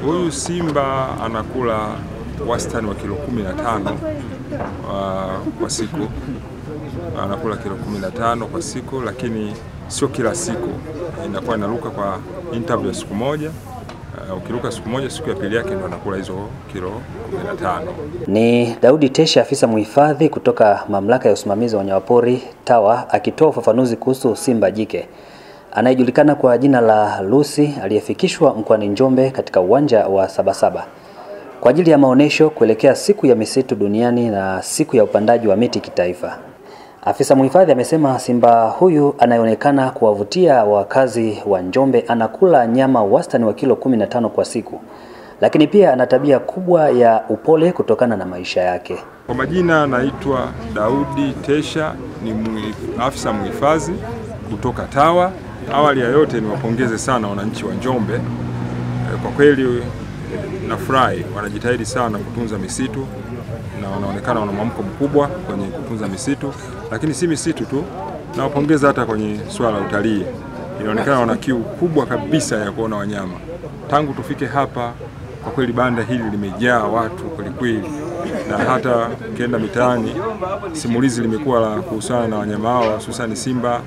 Huyu simba anakula wastani wa kilo 15 kwa siku. Anakula kilo 15 kwa siku, lakini sio kila siku. Inakuwa inaruka kwa interval ya siku moja. Ukiruka siku moja, siku ya pili yake ndo anakula hizo kilo 15. Ni Daudi Tesha, afisa muhifadhi kutoka Mamlaka ya Usimamizi wa Wanyamapori TAWA, akitoa ufafanuzi kuhusu simba jike anayejulikana kwa jina la Lucy, aliyefikishwa mkoani Njombe katika uwanja wa Sabasaba kwa ajili ya maonesho kuelekea siku ya misitu duniani na siku ya upandaji wa miti kitaifa. Afisa muhifadhi amesema simba huyu anayeonekana kuwavutia wakazi wa Njombe anakula nyama wastani wa kilo 15 kwa siku, lakini pia ana tabia kubwa ya upole kutokana na maisha yake. Kwa majina naitwa Daudi Tesha, ni afisa muhifadhi kutoka TAWA. Awali ya yote niwapongeze sana wananchi wa Njombe. Kwa kweli nafurahi, wanajitahidi sana kutunza misitu na wanaonekana wana mwamko mkubwa kwenye kutunza misitu, lakini si misitu tu, nawapongeza hata kwenye swala la utalii. Inaonekana wana kiu kubwa kabisa ya kuona wanyama. Tangu tufike hapa, kwa kweli banda hili limejaa watu kweli, na hata ukienda mitaani simulizi limekuwa la kuhusiana na wanyama hao, hususan simba,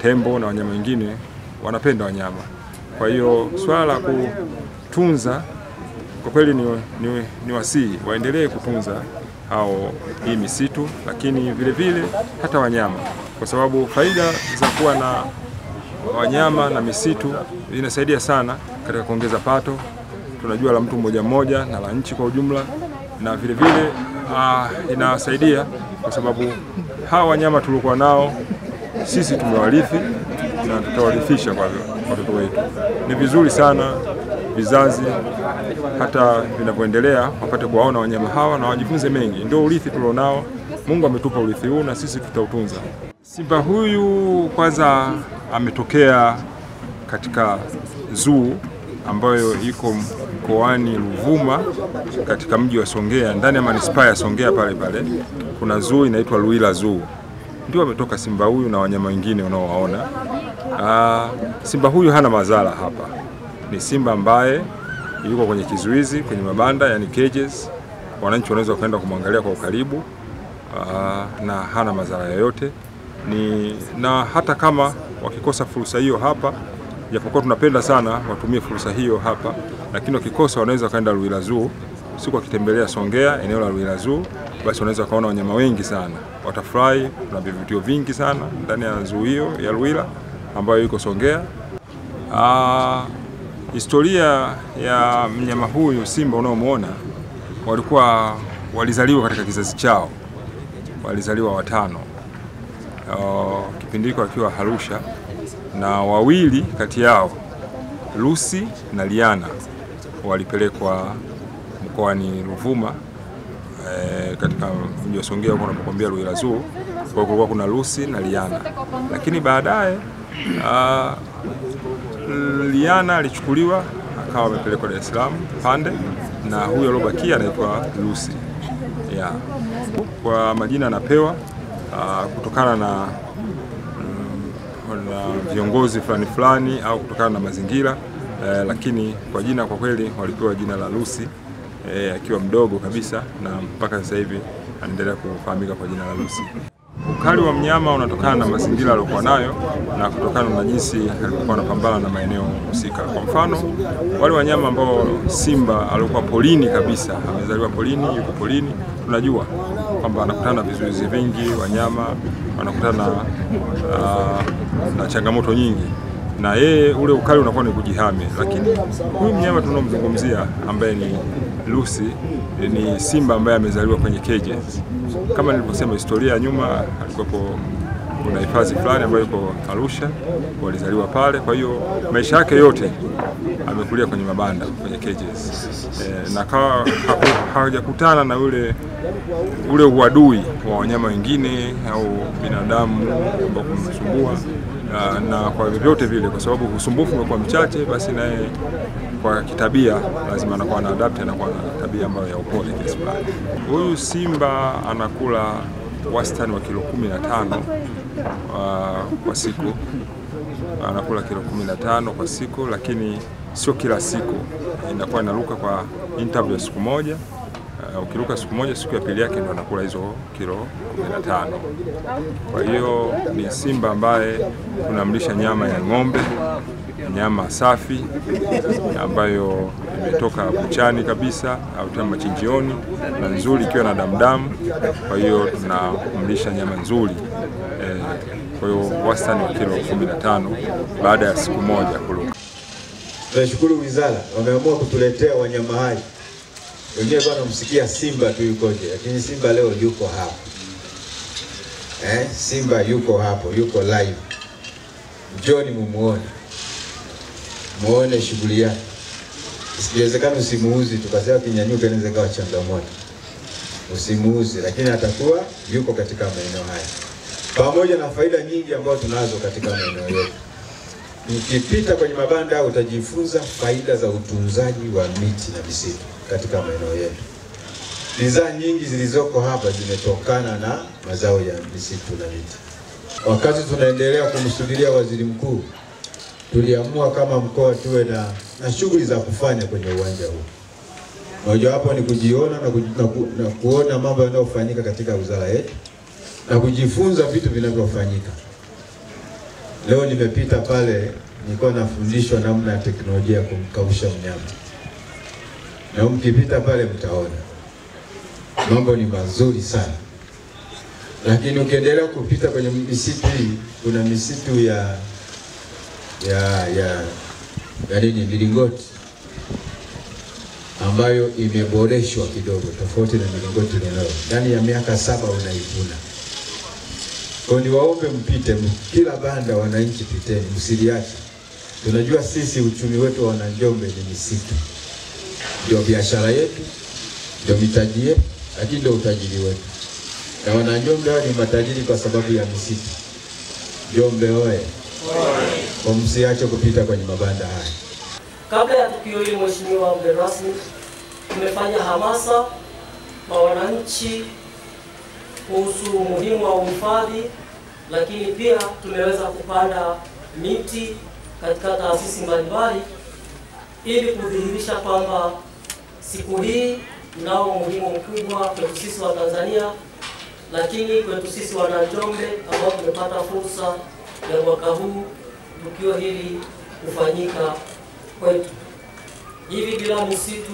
tembo na wanyama wengine. Wanapenda wanyama. Kwa hiyo swala la kutunza kwa kweli ni wasihi waendelee kutunza hii misitu, lakini vile vile hata wanyama, kwa sababu faida za kuwa na wanyama na misitu inasaidia sana katika kuongeza pato, tunajua la mtu mmoja na la nchi kwa ujumla, na vile vile inasaidia kwa sababu hawa wanyama tulikuwa nao sisi tumewarithi na tutawarithisha kwa watoto wetu. Ni vizuri sana vizazi hata vinavyoendelea wapate kuwaona wanyama hawa na wajifunze mengi. Ndio urithi tulionao. Mungu ametupa urithi huu na sisi tutautunza. Simba huyu kwanza ametokea katika zoo ambayo iko mkoani Ruvuma katika mji wa Songea, ndani ya manispaa ya Songea pale. Kuna zoo inaitwa Luila Zoo. Ndio ametoka simba huyu na wanyama wengine unaowaona. Simba huyu hana madhara hapa. Ni simba ambaye yuko kwenye kizuizi, kwenye mabanda, yani cages. Wananchi wanaweza kwenda kumwangalia kwa ukaribu, na hana madhara yoyote. Na hata kama wakikosa fursa hiyo hapa, japokuwa tunapenda sana watumie fursa hiyo hapa, lakini wakikosa wanaweza kaenda Luila Zoo. Siku wakitembelea Songea, eneo la Luila Zoo, basi wanaweza kaona wanyama wengi sana. Watafurahi, kuna vivutio vingi sana ndani ya zoo hiyo ya Luila ambayo iko Songea. Historia ya mnyama huyu simba unaomuona, walizaliwa katika kizazi chao. Walizaliwa 5. Kipindi hicho wakiwa Arusha, na wawili kati yao, Lucy na Liana, walipelekwa mkoani Ruvuma katika mji wa Songea huko unapokuambia Luila Zoo. Kwa kulikuwa kuna Lucy na Liana, lakini baadaye Liana alichukuliwa akawa amepelekwa Dar es Salaam Pande, na huyo alobakia anaitwa Lucy. Kwa majina anapewa kutokana na viongozi fulani au kutokana na mazingira, lakini kwa jina kwa kweli walipewa jina la Lucy akiwa mdogo kabisa, na mpaka sasa hivi anaendelea kufahamika kwa jina la Lucy. Ukali wa mnyama unatokana na mazingira aliyokuwa nayo na kutokana na jinsi alikuwa anapambana na maeneo husika. Kwa mfano, wale wanyama ambao simba alikuwa polini kabisa, amezaliwa polini, yuko polini, tunajua kwamba anakutana na vizuizi vingi, wanyama wanakutana na changamoto nyingi, na yeye ule ukali unakuwa ni kujihami. Lakini huyu mnyama tunaomzungumzia ambaye ni Lucy ni simba ambaye amezaliwa kwenye cages. Kama nilivyosema, historia ya nyuma, kuna hifadhi fulani ambayo iko Arusha, walizaliwa pale. Kwa hiyo maisha yake yote amekulia kwenye mabanda, kwenye cages, na hawajakutana na ule uadui wa wanyama wengine au binadamu ambao kumsumbua, na kwa vyovyote vile, kwa sababu usumbufu umekuwa mchache, basi naye kwa kitabia lazima anakuwa na adapt, anakuwa na tabia ambayo ya upole kiasi fulani. Huyu simba anakula wastani wa kilo 15 kwa siku. Anakula kilo 15 kwa siku, lakini sio kila siku, inakuwa inaruka kwa interval ya siku moja. Ukiruka siku moja, siku ya pili yake ndo anakula hizo kilo 15. Kwa hiyo ni simba ambaye tunamlisha nyama ya ng'ombe, nyama safi ambayo imetoka buchani kabisa au tena machinjioni na nzuri ikiwa na damu. Kwa hiyo tunamlisha nyama nzuri. Kwa hiyo wastani wa kilo 15 baada ya siku moja kuruka. Tunashukuru wizara wameamua kutuletea wanyama hai. Wengine kwa namsikia simba tu yukoje, lakini simba leo yuko hapo. Simba yuko hapo, yuko live. Njoni mumuone. Muone shughuli yake. Isiwezekana usimuuzi tukasema kinyanyuka inaweza kuwa changamoto. Usimuuzi, lakini atakuwa yuko katika maeneo haya. Pamoja na faida nyingi ambazo tunazo katika maeneo yetu. Ukipita kwenye mabanda utajifunza faida za utunzaji wa miti na misitu katika maeneo yetu. Bidhaa nyingi zilizoko hapa zimetokana na mazao ya misitu na miti. Wakati tunaendelea kumsubiria waziri mkuu, tuliamua kama mkoa tuwe na shughuli za kufanya kwenye uwanja huu. Moja wapo ni kujiona na kuona mambo yanayofanyika katika wizara yetu na kujifunza vitu vinavyofanyika. Leo nimepita pale, nilikuwa nafundishwa namna ya teknolojia ya kumkausha mnyama. Na mkipita pale mtaona mambo ni mazuri sana. Lakini ukiendelea kupita kwenye misitu hii, kuna misitu ya milingoti ambayo imeboreshwa kidogo tofauti na milingoti leo. Ndani ya miaka 7 unaivuna. Kwa hiyo niwaombe mpite, kila banda wananchi piteni, msiliache. Tunajua sisi uchumi wetu wa Wananjombe ni misitu. Ndio biashara yetu, ndio mitaji yetu, lakini ndio utajiri wetu. Na Wananjombe ni matajiri kwa sababu ya misitu. Njombe oye! Kwa msiache kupita kwenye mabanda haya. Kabla ya tukio hili, Mheshimiwa mgeni rasmi, tumefanya hamasa kwa wananchi kuhusu umuhimu wa uhifadhi, lakini pia tumeweza kupanda miti katika taasisi mbalimbali ili kudhihirisha kwamba siku hii nao umuhimu mkubwa kwetu sisi wa Tanzania, lakini kwetu sisi Wananjombe ambao tumepata fursa ya mwaka huu tukio hili kufanyika kwetu. Hivi bila misitu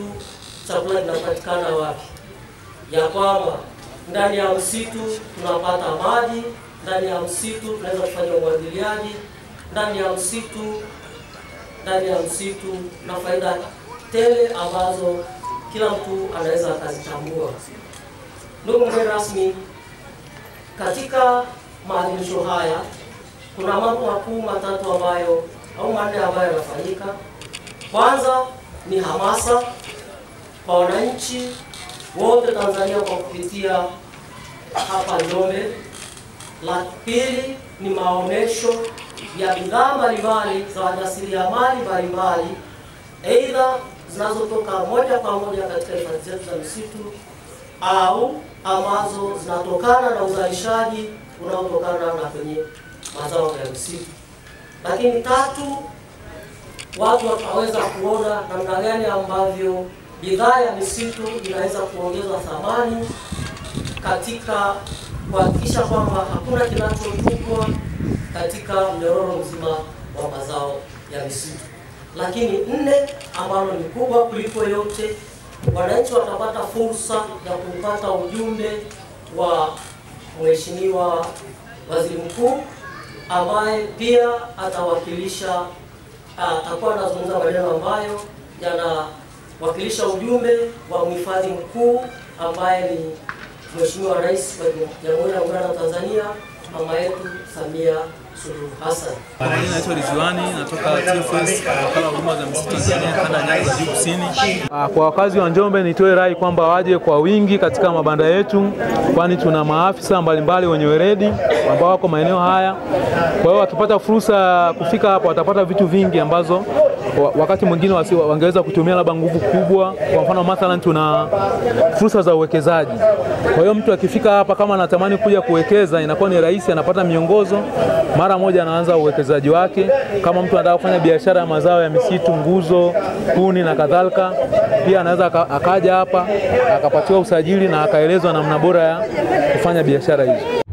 chakula kinapatikana wapi? Ya kwamba ndani ya msitu tunapata maji, ndani ya msitu tunaweza kufanya umwagiliaji, ndani ya msitu na faida tele ambazo kila mtu anaweza akazitambua. Ndugu mgeni rasmi, katika maadhimisho haya kuna mambo makuu matatu manne ambayo yanafanyika. Kwanza ni hamasa kwa wananchi wote Tanzania kwa kupitia hapa Njombe. La pili ni maonesho ya bidhaa mbalimbali za wajasiriamali mbalimbali, aidha zinazotoka moja kwa moja katika hifadhi zetu za misitu au ambazo zinatokana na uzalishaji unaotokana na kwenye mazao ya misitu. Lakini tatu, watu wataweza kuona namna gani ambavyo bidhaa ya misitu inaweza kuongeza thamani katika kuhakikisha kwamba hakuna kinachotupwa katika mnyororo mzima wa mazao ya misitu. Lakini nne, ambalo ni kubwa kuliko yote, wananchi watapata fursa ya kupata ujumbe wa Mheshimiwa Waziri Mkuu ambaye pia atakuwa anazungumza maneno ambayo yanawakilisha ujumbe wa mhifadhi mkuu ambaye ni Mheshimiwa Rais wa Jamhuri ya Muungano wa Tanzania, mama yetu Samia Suluhu Hassan. Mimi naitwa Ridhiwani, natoka TFS, wakala wa huduma za misitu Tanzania, kanda ya Nyanda za Juu Kusini. Kwa wakazi wa Njombe nitoe rai kwamba waje kwa wingi katika mabanda yetu, kwani tuna maafisa mbalimbali wenye weledi ambao wako maeneo haya. Kwa hiyo wakipata fursa kufika hapa watapata vitu vingi ambazo wakati mwingine wangeweza kutumia labda nguvu kubwa. Kwa mfano mathalan tuna fursa za uwekezaji. Kwa hiyo mtu akifika hapa kama anatamani kuja kuwekeza, inakuwa ni rahisi, anapata miongozo, mara moja anaanza uwekezaji wake. Kama mtu anataka kufanya biashara ya mazao ya misitu, nguzo, kuni na kadhalika, pia anaweza akaja hapa akapatiwa usajili na akaelezwa namna bora ya kufanya biashara hizo.